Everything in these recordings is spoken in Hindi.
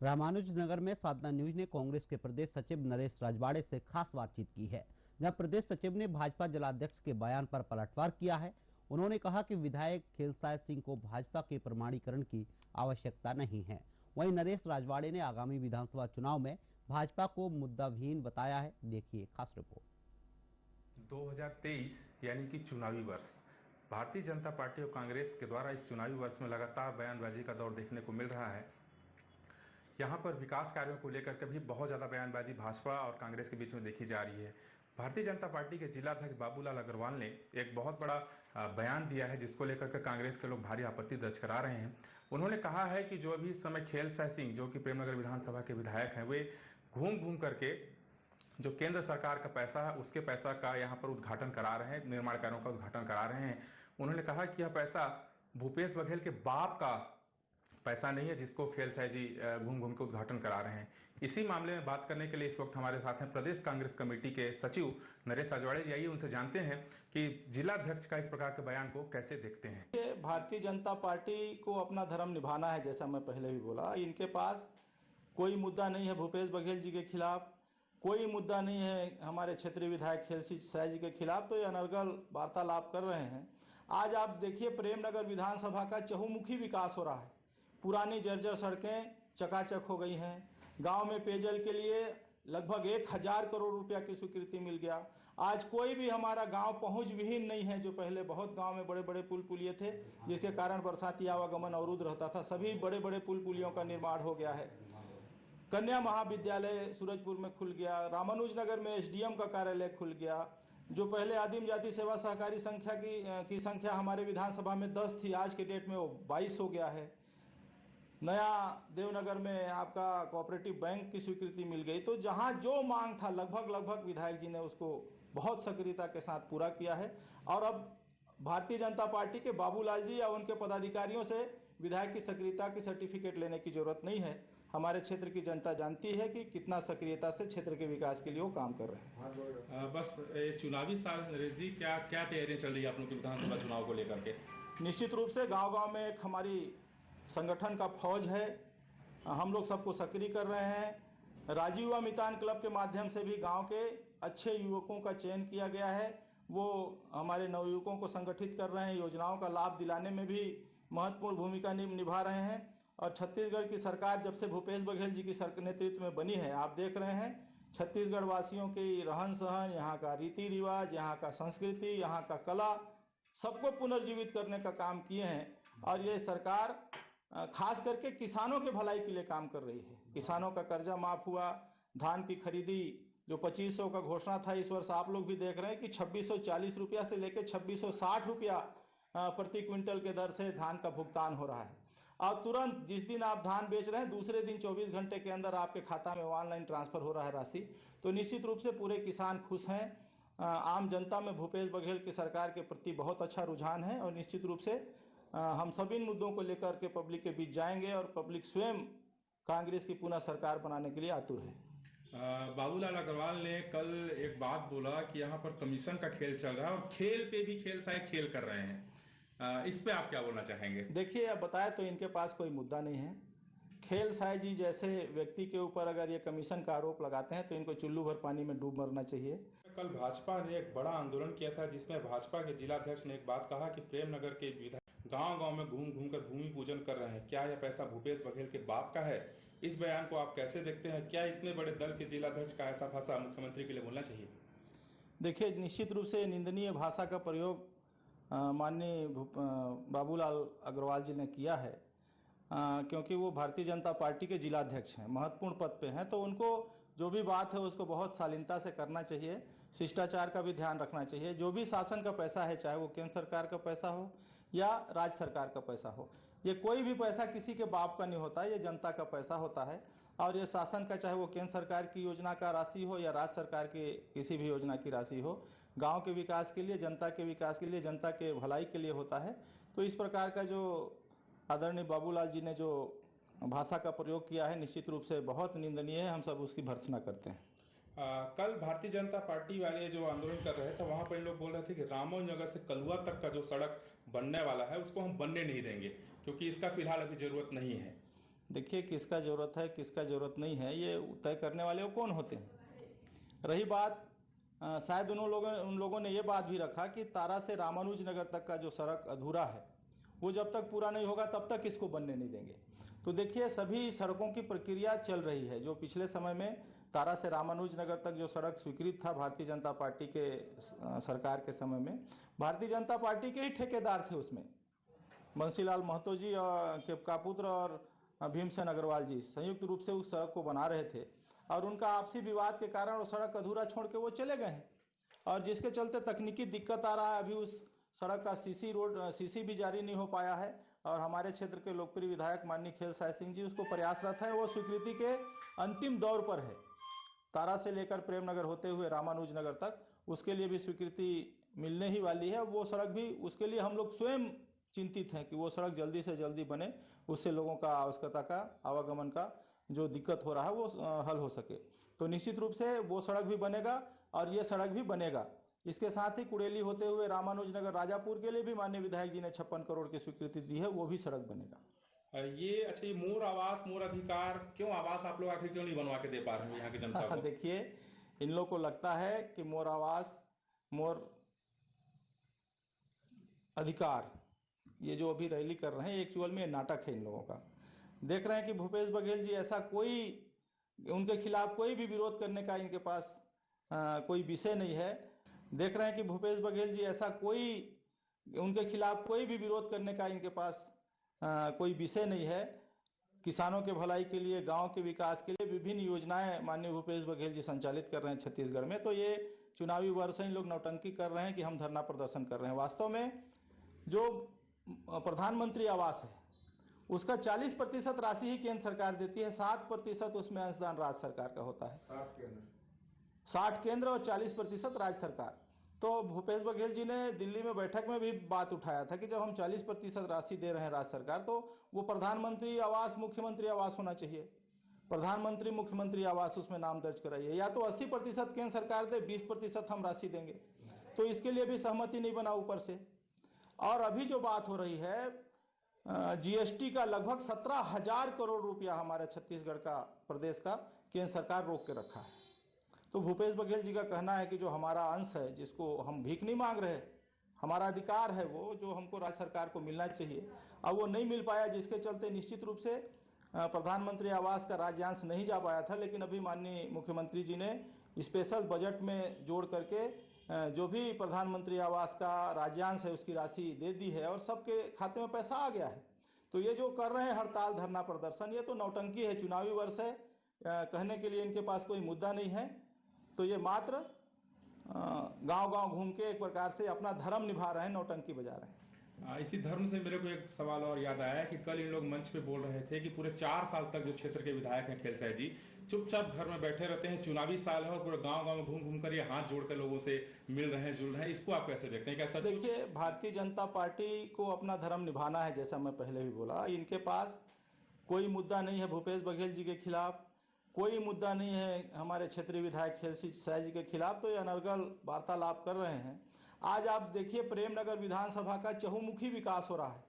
रामानुजनगर में साधना न्यूज ने कांग्रेस के प्रदेश सचिव नरेश राजवाड़े से खास बातचीत की है, जहां प्रदेश सचिव ने भाजपा जिलाध्यक्ष के बयान पर पलटवार किया है। उन्होंने कहा कि विधायक खेलसाय सिंह को भाजपा के प्रमाणीकरण की आवश्यकता नहीं है। वहीं नरेश राजवाड़े ने आगामी विधानसभा चुनाव में भाजपा को मुद्दाविहीन बताया है। देखिए खास रिपोर्ट। 2023 यानी कि चुनावी वर्ष, भारतीय जनता पार्टी और कांग्रेस के द्वारा इस चुनावी वर्ष में लगातार बयानबाजी का दौर देखने को मिल रहा है। यहाँ पर विकास कार्यों को लेकर के भी बहुत ज़्यादा बयानबाजी भाजपा और कांग्रेस के बीच में देखी जा रही है। भारतीय जनता पार्टी के जिलाध्यक्ष बाबूलाल अग्रवाल ने एक बहुत बड़ा बयान दिया है, जिसको लेकर के कांग्रेस के लोग भारी आपत्ति दर्ज करा रहे हैं। उन्होंने कहा है कि जो अभी इस समय खेलसाय सिंह, जो कि प्रेमनगर विधानसभा के विधायक हैं, वे घूम घूम करके जो केंद्र सरकार का पैसा है उसके पैसा का यहाँ पर उद्घाटन करा रहे हैं, निर्माण कार्यों का उद्घाटन करा रहे हैं। उन्होंने कहा कि यह पैसा भूपेश बघेल के बाप का पैसा नहीं है, जिसको खेलसाय जी घूम घूम के उद्घाटन करा रहे हैं। इसी मामले में बात करने के लिए इस वक्त हमारे साथ हैं प्रदेश कांग्रेस कमेटी के सचिव नरेश राजवाड़े जी। आइए उनसे जानते हैं कि जिलाध्यक्ष का इस प्रकार के बयान को कैसे देखते हैं। भारतीय जनता पार्टी को अपना धर्म निभाना है, जैसा मैं पहले भी बोला। इनके पास कोई मुद्दा नहीं है भूपेश बघेल जी के खिलाफ, कोई मुद्दा नहीं है हमारे क्षेत्रीय विधायक खेलसाय जी के खिलाफ, तो ये अनर्गल वार्तालाप कर रहे हैं। आज आप देखिए, प्रेमनगर विधानसभा का चहुमुखी विकास हो रहा है। पुरानी जर्जर सड़कें चकाचक हो गई हैं। गांव में पेयजल के लिए लगभग 1000 करोड़ रुपया की स्वीकृति मिल गया। आज कोई भी हमारा गांव पहुंच विहीन नहीं है। जो पहले बहुत गांव में बड़े बड़े पुल पुलिये थे, जिसके कारण बरसाती आवागमन अवरुद्ध रहता था, सभी बड़े बड़े पुल पुलियों का निर्माण हो गया है। कन्या महाविद्यालय सूरजपुर में खुल गया। रामानुजनगर में एसडीएम का कार्यालय खुल गया। जो पहले आदिम जाति सेवा सहकारी संख्या की संख्या हमारे विधानसभा में 10 थी, आज के डेट में वो 22 हो गया है। नया देवनगर में आपका कोऑपरेटिव बैंक की स्वीकृति मिल गई। तो जहां जो मांग था लगभग विधायक जी ने उसको बहुत सक्रियता के साथ पूरा किया है। और अब भारतीय जनता पार्टी के बाबूलाल जी या उनके पदाधिकारियों से विधायक की सक्रियता की सर्टिफिकेट लेने की जरूरत नहीं है। हमारे क्षेत्र की जनता जानती है कि कितना सक्रियता से क्षेत्र के विकास के लिए वो काम कर रहे हैं। बस चुनावी साल है नरेश जी, क्या तैयारियां चल रही है आप लोगों की विधानसभा चुनाव को लेकर के? निश्चित रूप से गाँव में एक हमारी संगठन का फौज है। हम लोग सबको सक्रिय कर रहे हैं। राजीव युवा मितान क्लब के माध्यम से भी गांव के अच्छे युवकों का चयन किया गया है। वो हमारे नवयुवकों को संगठित कर रहे हैं, योजनाओं का लाभ दिलाने में भी महत्वपूर्ण भूमिका निभा रहे हैं। और छत्तीसगढ़ की सरकार जब से भूपेश बघेल जी की नेतृत्व में बनी है, आप देख रहे हैं छत्तीसगढ़ वासियों की रहन सहन, यहाँ का रीति रिवाज, यहाँ का संस्कृति, यहाँ का कला, सबको पुनर्जीवित करने का काम किए हैं। और ये सरकार खास करके किसानों के भलाई के लिए काम कर रही है। किसानों का कर्जा माफ हुआ, धान की खरीदी जो 2500 का घोषणा था, इस वर्ष आप लोग भी देख रहे हैं कि 2640 रुपया से लेकर 2660 रुपया प्रति क्विंटल के दर से धान का भुगतान हो रहा है। और तुरंत जिस दिन आप धान बेच रहे हैं, दूसरे दिन 24 घंटे के अंदर आपके खाता में ऑनलाइन ट्रांसफर हो रहा है राशि। तो निश्चित रूप से पूरे किसान खुश हैं। आम जनता में भूपेश बघेल की सरकार के प्रति बहुत अच्छा रुझान है। और निश्चित रूप से हम सभी मुद्दों को लेकर के पब्लिक के बीच जाएंगे और पब्लिक स्वयं कांग्रेस की पुनः सरकार बनाने के लिए आतुर है। बाबूलाल अग्रवाल ने कल एक बात बोला कि यहाँ पर कमीशन का खेल चल रहा है और खेल पे भी खेलसाय खेल कर रहे हैं। इस पे आप क्या बोलना चाहेंगे? देखिए, अब बताए तो इनके पास कोई मुद्दा नहीं है। खेलसाय जी जैसे व्यक्ति के ऊपर अगर ये कमीशन का आरोप लगाते हैं तो इनको चुल्लू भर पानी में डूब मरना चाहिए। कल भाजपा ने एक बड़ा आंदोलन किया था, जिसमें भाजपा के जिलाध्यक्ष ने एक बात कहा कि प्रेमनगर के विधायक गांव में घूम घूम कर भूमि पूजन कर रहे हैं। क्या यह पैसा भूपेश बघेल के बाप का है? इस बयान को आप कैसे देखते हैं? क्या इतने बड़े दल के जिलाध्यक्ष का ऐसा भाषा मुख्यमंत्री के लिए बोलना चाहिए? देखिए, निश्चित रूप से निंदनीय भाषा का प्रयोग माननीय बाबूलाल अग्रवाल जी ने किया है, क्योंकि वो भारतीय जनता पार्टी के जिलाध्यक्ष हैं, महत्वपूर्ण पद पे हैं। तो उनको जो भी बात है उसको बहुत शालीनता से करना चाहिए, शिष्टाचार का भी ध्यान रखना चाहिए। जो भी शासन का पैसा है, चाहे वो केंद्र सरकार का पैसा हो या राज्य सरकार का पैसा हो, ये कोई भी पैसा किसी के बाप का नहीं होता, ये जनता का पैसा होता है। और ये शासन का, चाहे वो केंद्र सरकार की योजना का राशि हो या राज्य सरकार की किसी भी योजना की राशि हो, गाँव के विकास के लिए, जनता के विकास के लिए, जनता के भलाई के लिए होता है। तो इस प्रकार का जो आदरणीय बाबूलाल जी ने जो भाषा का प्रयोग किया है, निश्चित रूप से बहुत निंदनीय है। हम सब उसकी भर्त्सना करते हैं। कल भारतीय जनता पार्टी वाले जो आंदोलन कर रहे थे, वहां पर इन लोग बोल रहे थे कि रामानुजनगर से कलुआ तक का जो सड़क बनने वाला है उसको हम बनने नहीं देंगे, क्योंकि इसका फिलहाल अभी जरूरत नहीं है। देखिए, किसका ज़रूरत है किसका ज़रूरत नहीं है ये तय करने वाले वो कौन होते हैं। रही बात शायद उन लोगों ने ये बात भी रखा कि तारा से रामानुज नगर तक का जो सड़क अधूरा है वो जब तक पूरा नहीं होगा तब तक इसको बनने नहीं देंगे। तो देखिए, सभी सड़कों की प्रक्रिया चल रही है। जो पिछले समय में तारा से रामानुज नगर तक जो सड़क स्वीकृत था भारतीय जनता पार्टी के सरकार के समय में, भारतीय जनता पार्टी के ही ठेकेदार थे उसमें, बंसीलाल महतो जी का पुत्र और भीमसेन अग्रवाल जी संयुक्त रूप से उस सड़क को बना रहे थे और उनका आपसी विवाद के कारण वो सड़क अधूरा छोड़ के वो चले गए हैं और जिसके चलते तकनीकी दिक्कत आ रहा है। अभी उस सड़क का सीसी भी जारी नहीं हो पाया है और हमारे क्षेत्र के लोकप्रिय विधायक माननीय खेलसाय सिंह जी उसको प्रयासरत है। वो स्वीकृति के अंतिम दौर पर है। तारा से लेकर प्रेमनगर होते हुए रामानुज नगर तक उसके लिए भी स्वीकृति मिलने ही वाली है। वो सड़क भी, उसके लिए हम लोग स्वयं चिंतित हैं कि वो सड़क जल्दी से जल्दी बने, उससे लोगों का आवश्यकता का आवागमन का जो दिक्कत हो रहा है वो हल हो सके। तो निश्चित रूप से वो सड़क भी बनेगा और ये सड़क भी बनेगा। इसके साथ ही कुड़ेली होते हुए रामानुज नगर राजापुर के लिए भी माननीय विधायक जी ने 56 करोड़ की स्वीकृति दी है, वो भी सड़क बनेगा। ये अच्छा, ये मोर आवास मोर अधिकार, क्यों आवास आप लोग आखिर क्यों नहीं बनवा के दे पा रहे हैं यहाँ की जनता को? देखिए, इन लोग को लगता है कि मोर आवास मोर अधिकार ये जो अभी रैली कर रहे हैं एक्चुअल में नाटक है इन लोगों का। देख रहे हैं कि भूपेश बघेल जी ऐसा कोई उनके खिलाफ कोई भी विरोध करने का इनके पास कोई विषय नहीं है। देख रहे हैं कि भूपेश बघेल जी ऐसा कोई उनके खिलाफ कोई भी विरोध करने का इनके पास कोई विषय नहीं है। किसानों के भलाई के लिए, गांव के विकास के लिए विभिन्न योजनाएं माननीय भूपेश बघेल जी संचालित कर रहे हैं छत्तीसगढ़ में। तो ये चुनावी वर्ष इन लोग नौटंकी कर रहे हैं कि हम धरना प्रदर्शन कर रहे हैं। वास्तव में जो प्रधानमंत्री आवास है उसका 40% राशि ही केंद्र सरकार देती है, 7% उसमें अंशदान राज्य सरकार का होता है। 60 केंद्र और 40% राज्य सरकार। तो भूपेश बघेल जी ने दिल्ली में बैठक में भी बात उठाया था कि जब हम 40% राशि दे रहे हैं राज्य सरकार तो वो प्रधानमंत्री आवास मुख्यमंत्री आवास होना चाहिए। प्रधानमंत्री मुख्यमंत्री आवास उसमें नाम दर्ज कराइए, या तो 80% केंद्र सरकार दे, 20% हम राशि देंगे। तो इसके लिए भी सहमति नहीं बना ऊपर से। और अभी जो बात हो रही है जीएसटी का, लगभग 17,000 करोड़ रुपया हमारे छत्तीसगढ़ का, प्रदेश का केंद्र सरकार रोक के रखा है। तो भूपेश बघेल जी का कहना है कि जो हमारा अंश है, जिसको हम भीख नहीं मांग रहे, हमारा अधिकार है वो जो हमको राज्य सरकार को मिलना चाहिए, अब वो नहीं मिल पाया, जिसके चलते निश्चित रूप से प्रधानमंत्री आवास का राज्यांश नहीं जा पाया था। लेकिन अभी माननीय मुख्यमंत्री जी ने स्पेशल बजट में जोड़ करके जो भी प्रधानमंत्री आवास का राज्यांश है उसकी राशि दे दी है और सबके खाते में पैसा आ गया है। तो ये जो कर रहे हैं हड़ताल धरना प्रदर्शन, ये तो नौटंकी है। चुनावी वर्ष है, कहने के लिए इनके पास कोई मुद्दा नहीं है। तो ये मात्र गांव-गांव घूम के एक प्रकार से अपना धर्म निभा रहे हैं, नौटंकी बजा रहे हैं। इसी धर्म से मेरे को एक सवाल और याद आया कि कल इन लोग मंच पे बोल रहे थे कि पूरे 4 साल तक जो क्षेत्र के विधायक हैं खेलसाय जी चुपचाप घर में बैठे रहते हैं, चुनावी साल है और पूरे गांव-गांव में घूम कर ये हाथ जोड़कर लोगों से मिल रहे हैं, जुड़ रहे हैं। इसको आप कैसे देखते हैं? क्या सच? देखिए, भारतीय जनता पार्टी को अपना धर्म निभाना है, जैसा मैं पहले भी बोला। इनके पास कोई मुद्दा नहीं है भूपेश बघेल जी के खिलाफ, कोई मुद्दा नहीं है हमारे क्षेत्रीय विधायक खेलसाय जी के खिलाफ। तो ये अनर्गल वार्तालाप कर रहे हैं। आज आप देखिए, प्रेमनगर विधानसभा का चहुमुखी विकास हो रहा है।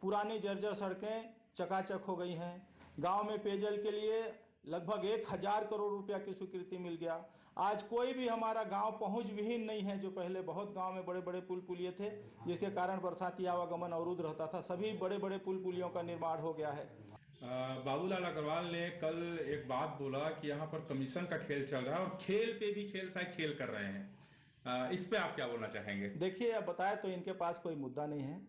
पुरानी जर्जर सड़कें चकाचक हो गई हैं। गांव में पेयजल के लिए लगभग 1,000 करोड़ रुपया की स्वीकृति मिल गया। आज कोई भी हमारा गांव पहुंच विहीन नहीं है। जो पहले बहुत गांव में बड़े बड़े पुल पुलिये थे जिसके कारण बरसाती आवागमन अवरुद्ध रहता था, सभी बड़े बड़े पुल पुलियों का निर्माण हो गया है। बाबूलाल अग्रवाल ने कल एक बात बोला कि यहाँ पर कमीशन का खेल चल रहा है और खेल पे भी खेलसाय खेल कर रहे हैं। इस पे आप क्या बोलना चाहेंगे? देखिए, अब बताए तो इनके पास कोई मुद्दा नहीं है।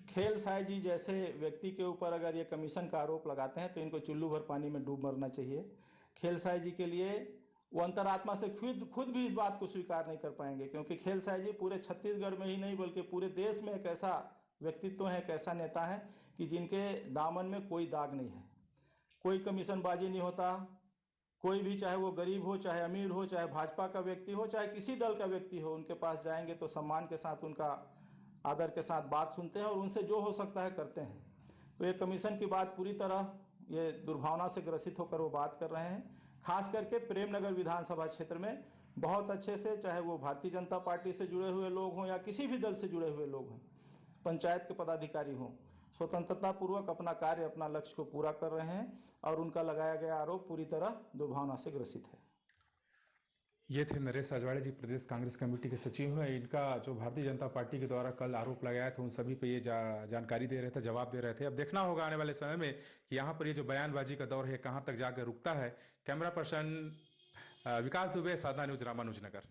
खेलसाय जी जैसे व्यक्ति के ऊपर अगर ये कमीशन का आरोप लगाते हैं तो इनको चुल्लू भर पानी में डूब मरना चाहिए। खेलसाय जी के लिए वो अंतरात्मा से खुद भी इस बात को स्वीकार नहीं कर पाएंगे, क्योंकि खेलसाय जी पूरे छत्तीसगढ़ में ही नहीं बल्कि पूरे देश में एक ऐसा व्यक्तित्व है, एक ऐसा नेता है कि जिनके दामन में कोई दाग नहीं है। कोई कमीशनबाजी नहीं होता। कोई भी, चाहे वो गरीब हो, चाहे अमीर हो, चाहे भाजपा का व्यक्ति हो, चाहे किसी दल का व्यक्ति हो, उनके पास जाएंगे तो सम्मान के साथ, उनका आदर के साथ बात सुनते हैं और उनसे जो हो सकता है करते हैं। तो ये कमीशन की बात पूरी तरह ये दुर्भावना से ग्रसित होकर वो बात कर रहे हैं। खास करके प्रेमनगर विधानसभा क्षेत्र में बहुत अच्छे से, चाहे वो भारतीय जनता पार्टी से जुड़े हुए लोग हों या किसी भी दल से जुड़े हुए लोग हों, पंचायत के पदाधिकारी हों, स्वतंत्रता पूर्वक अपना कार्य, अपना लक्ष्य को पूरा कर रहे हैं और उनका लगाया गया आरोप पूरी तरह दुर्भावना से ग्रसित है। ये थे नरेश राजवाड़े जी, प्रदेश कांग्रेस कमेटी के सचिव हैं। इनका जो भारतीय जनता पार्टी के द्वारा कल आरोप लगाया था उन सभी पे ये जानकारी दे रहे थे, जवाब दे रहे थे। अब देखना होगा आने वाले समय में कि यहाँ पर ये जो बयानबाजी का दौर है कहाँ तक जाकर रुकता है। कैमरा पर्सन विकास दुबे, साधना न्यूज, रामानुजनगर।